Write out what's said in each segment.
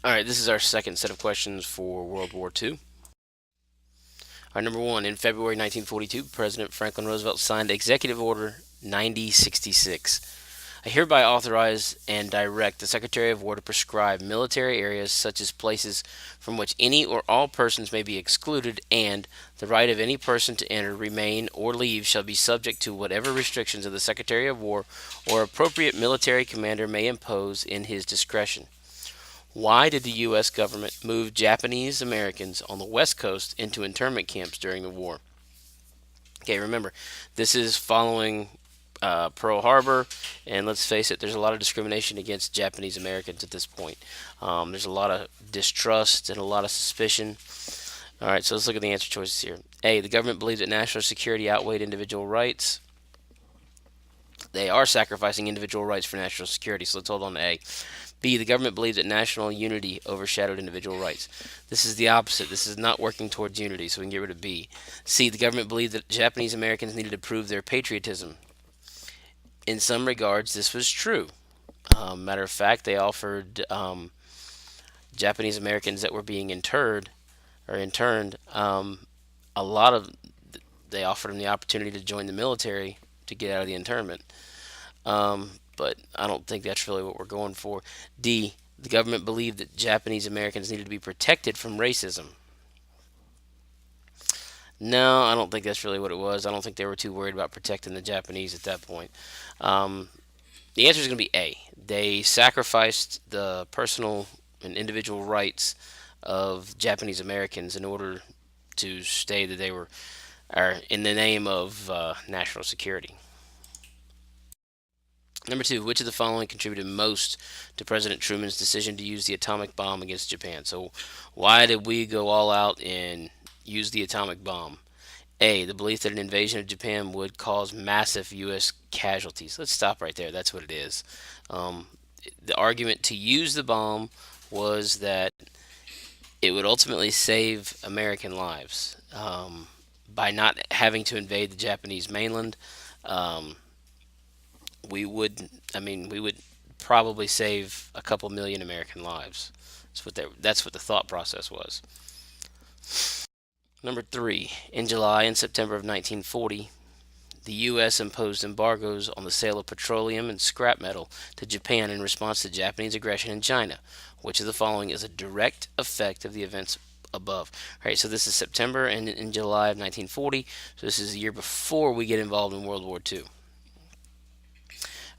All right, this is our second set of questions for World War II. All right, number one, in February 1942, President Franklin Roosevelt signed Executive Order 9066. I hereby authorize and direct the Secretary of War to prescribe military areas such as places from which any or all persons may be excluded, and the right of any person to enter, remain, or leave shall be subject to whatever restrictions of the Secretary of War or appropriate military commander may impose in his discretion. Why did the U.S. government move Japanese Americans on the West Coast into internment camps during the war? Okay, remember, this is following Pearl Harbor, and let's face it, there's a lot of discrimination against Japanese Americans at this point. There's a lot of distrust and a lot of suspicion. All right, so let's look at the answer choices here. A, the government believes that national security outweighed individual rights. They are sacrificing individual rights for national security, so let's hold on to A. B, the government believes that national unity overshadowed individual rights. This is the opposite. This is not working towards unity, so we can get rid of B. C, the government believed that Japanese Americans needed to prove their patriotism. In some regards, this was true. Matter of fact, they offered Japanese Americans that were being interned, a lot of they offered them the opportunity to join the military to get out of the internment. But I don't think that's really what we're going for. D, the government believed that Japanese Americans needed to be protected from racism. No, I don't think that's really what it was. I don't think they were too worried about protecting the Japanese at that point. Um, the answer is going to be A. They sacrificed the personal and individual rights of Japanese Americans in order to stay that they were or in the name of national security. Number two, which of the following contributed most to President Truman's decision to use the atomic bomb against Japan? So, why did we go all out and use the atomic bomb? A, the belief that an invasion of Japan would cause massive U.S. casualties. Let's stop right there. That's what it is. Um, the argument to use the bomb was that it would ultimately save American lives by not having to invade the Japanese mainland. Um, we would probably save a couple million American lives. That's what the thought process was. Number three, in July and September of 1940, the U.S. imposed embargoes on the sale of petroleum and scrap metal to Japan in response to Japanese aggression in China. Which of the following is a direct effect of the events above? All right, so this is September and in July of 1940. So this is the year before we get involved in World War II.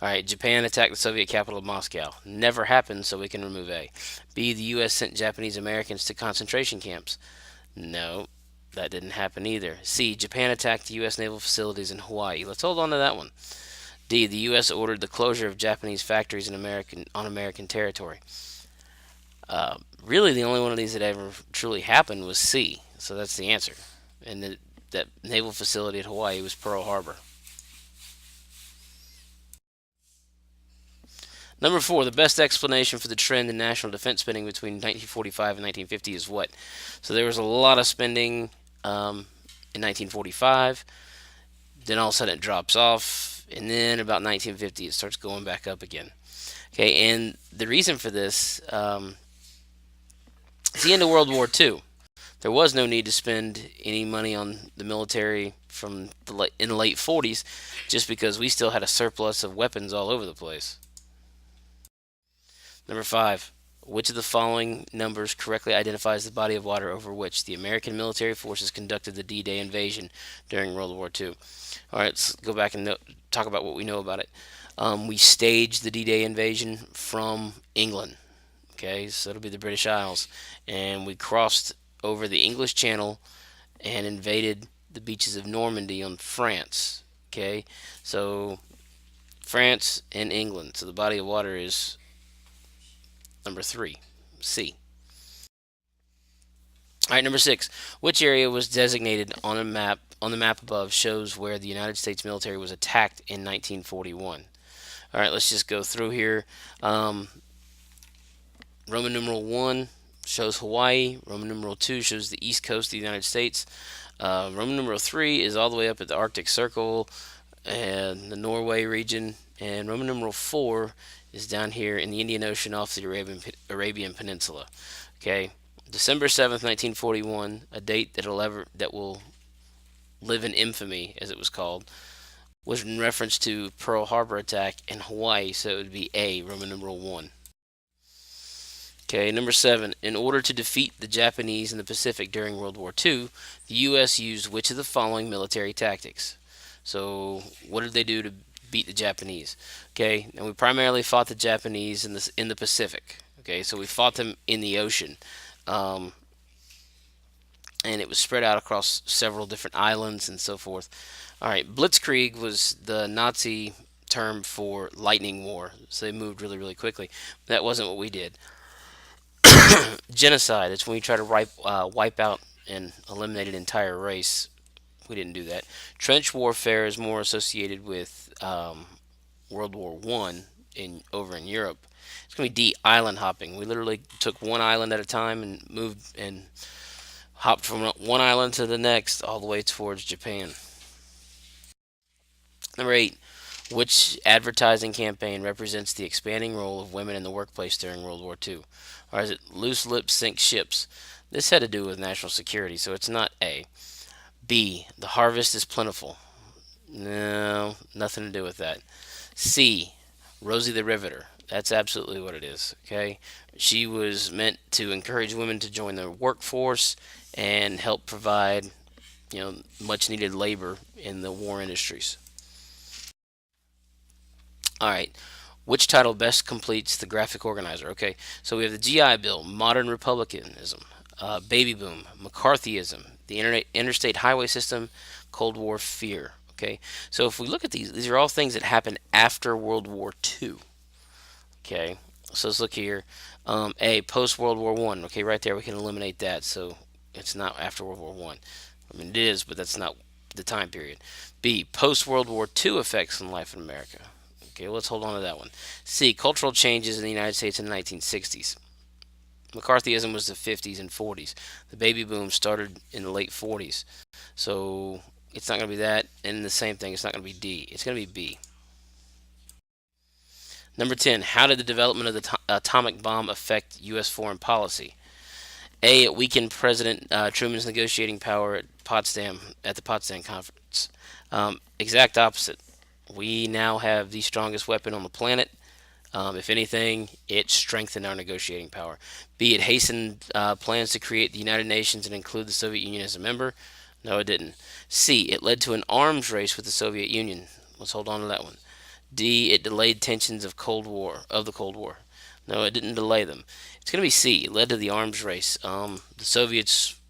All right, Japan attacked the Soviet capital of Moscow. Never happened, so we can remove A. B, the U.S. sent Japanese Americans to concentration camps. No, that didn't happen either. C, Japan attacked the U.S. naval facilities in Hawaii. Let's hold on to that one. D, the U.S. ordered the closure of Japanese factories on American territory. Really, the only one of these that ever truly happened was C. So that's the answer. And that naval facility at Hawaii was Pearl Harbor. Number four, the best explanation for the trend in national defense spending between 1945 and 1950 is what? So there was a lot of spending in 1945. Then all of a sudden it drops off, and then about 1950 it starts going back up again. Okay, and the reason for this is the end of World War II. There was no need to spend any money on the military in the late 40s, just because we still had a surplus of weapons all over the place. Number five, which of the following numbers correctly identifies the body of water over which the American military forces conducted the D-Day invasion during World War II? All right, let's go back and talk about what we know about it. We staged the D-Day invasion from England. Okay, so it'll be the British Isles, and we crossed over the English Channel and invaded the beaches of Normandy on France. Okay, so France and England. So the body of water is number three, C. All right, number six. Which area was designated on a map on the map above shows where the United States military was attacked in 1941? All right, let's just go through here. Roman numeral 1 shows Hawaii. Roman numeral 2 shows the east coast of the United States. Roman numeral 3 is all the way up at the Arctic Circle and the Norway region. And Roman numeral 4 is down here in the Indian Ocean off the Arabian Peninsula. Okay, December 7th, 1941, a date that will live in infamy, as it was called, was in reference to Pearl Harbor attack in Hawaii, so it would be A, Roman numeral 1. Okay, number 7. In order to defeat the Japanese in the Pacific during World War II, the U.S. used which of the following military tactics? So, what did they do to beat the Japanese? Okay, and we primarily fought the Japanese in the Pacific. Okay, so we fought them in the ocean, um, and it was spread out across several different islands and so forth. All right, Blitzkrieg was the Nazi term for lightning war, so they moved really, really quickly. That wasn't what we did. Genocide, it's when you try to wipe out and eliminate an entire race. We didn't do that. Trench warfare is more associated with World War One in over in Europe. It's gonna be D, island hopping. We literally took one island at a time and moved and hopped from one island to the next all the way towards Japan. Number 8, which advertising campaign represents the expanding role of women in the workplace during World War II? Or is it loose lips sink ships? This had to do with national security, so it's not A. B, the harvest is plentiful. No, nothing to do with that. C, Rosie the Riveter. That's absolutely what it is. Okay, she was meant to encourage women to join the workforce and help provide, much needed labor in the war industries. All right. Which title best completes the graphic organizer? Okay, so we have the GI Bill, modern republicanism, baby boom, McCarthyism, the interstate highway system, Cold War fear. Okay, so if we look at these are all things that happened after World War II. Okay, so let's look here. A, post World War One. Okay, right there we can eliminate that. So it's not after World War One. I mean it is, but that's not the time period. B, post World War II effects on life in America. Okay, let's hold on to that one. C, cultural changes in the United States in the 1960s. McCarthyism was the 50s and 40s. The baby boom started in the late 40s. So it's not going to be that. And the same thing, it's not going to be D. It's going to be B. Number 10, how did the development of the atomic bomb affect U.S. foreign policy? A, it weakened President Truman's negotiating power at the Potsdam Conference. Exact opposite. We now have the strongest weapon on the planet. If anything, it strengthened our negotiating power. B, it hastened plans to create the United Nations and include the Soviet Union as a member. No, it didn't. C, it led to an arms race with the Soviet Union. Let's hold on to that one. D, it delayed tensions of the Cold War. No, it didn't delay them. It's going to be C. It led to the arms race. The Soviets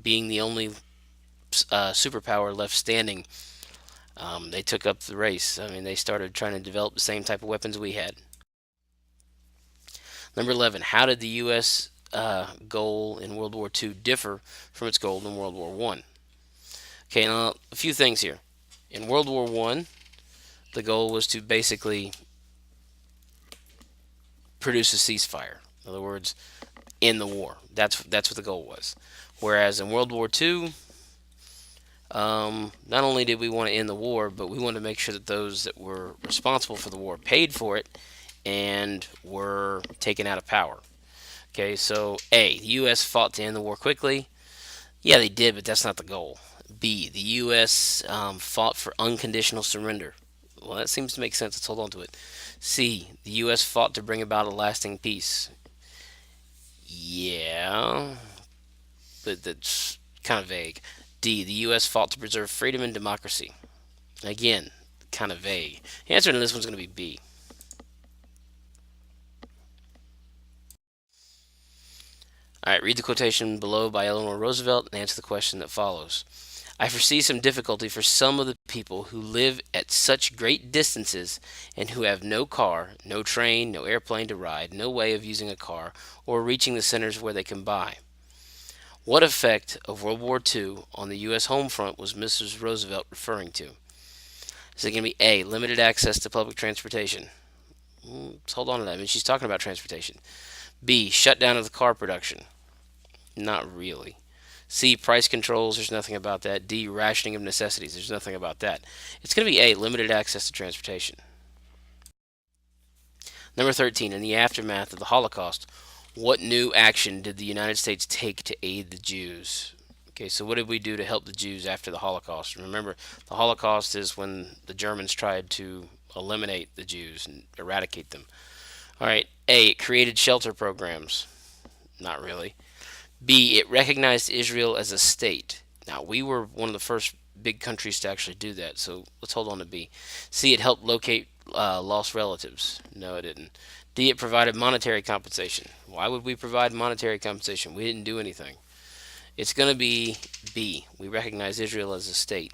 being the only superpower left standing, they took up the race. I mean, they started trying to develop the same type of weapons we had. Number 11, how did the U.S. Goal in World War II differ from its goal in World War One? Okay, now a few things here. In World War One, the goal was to basically produce a ceasefire. In other words, end the war. That's what the goal was. Whereas in World War II, not only did we want to end the war, but we wanted to make sure that those that were responsible for the war paid for it and were taken out of power. Okay, so A, the U.S. fought to end the war quickly. Yeah, they did, but that's not the goal. B, the U.S. Fought for unconditional surrender. Well, that seems to make sense. Let's hold on to it. C, the U.S. fought to bring about a lasting peace. Yeah, but that's kind of vague. D, the U.S. fought to preserve freedom and democracy. Again, kind of vague. The answer to this one's going to be B. All right, read the quotation below by Eleanor Roosevelt and answer the question that follows. I foresee some difficulty for some of the people who live at such great distances and who have no car, no train, no airplane to ride, no way of using a car, or reaching the centers where they can buy. What effect of World War II on the U.S. home front was Mrs. Roosevelt referring to? Is it going to be A, limited access to public transportation? Let's hold on to that. I mean, she's talking about transportation. B, shutdown of the car production? Not really. C, price controls? There's nothing about that. D, rationing of necessities? There's nothing about that. It's going to be A, limited access to transportation. Number 13, in the aftermath of the Holocaust, what new action did the United States take to aid the Jews? Okay, so what did we do to help the Jews after the Holocaust? Remember, the Holocaust is when the Germans tried to eliminate the Jews and eradicate them. All right, A, it created shelter programs. Not really. B, it recognized Israel as a state. Now, we were one of the first big countries to actually do that, so let's hold on to B. C, it helped locate lost relatives. No, it didn't. D, it provided monetary compensation. Why would we provide monetary compensation? We didn't do anything. It's going to be B. We recognize Israel as a state.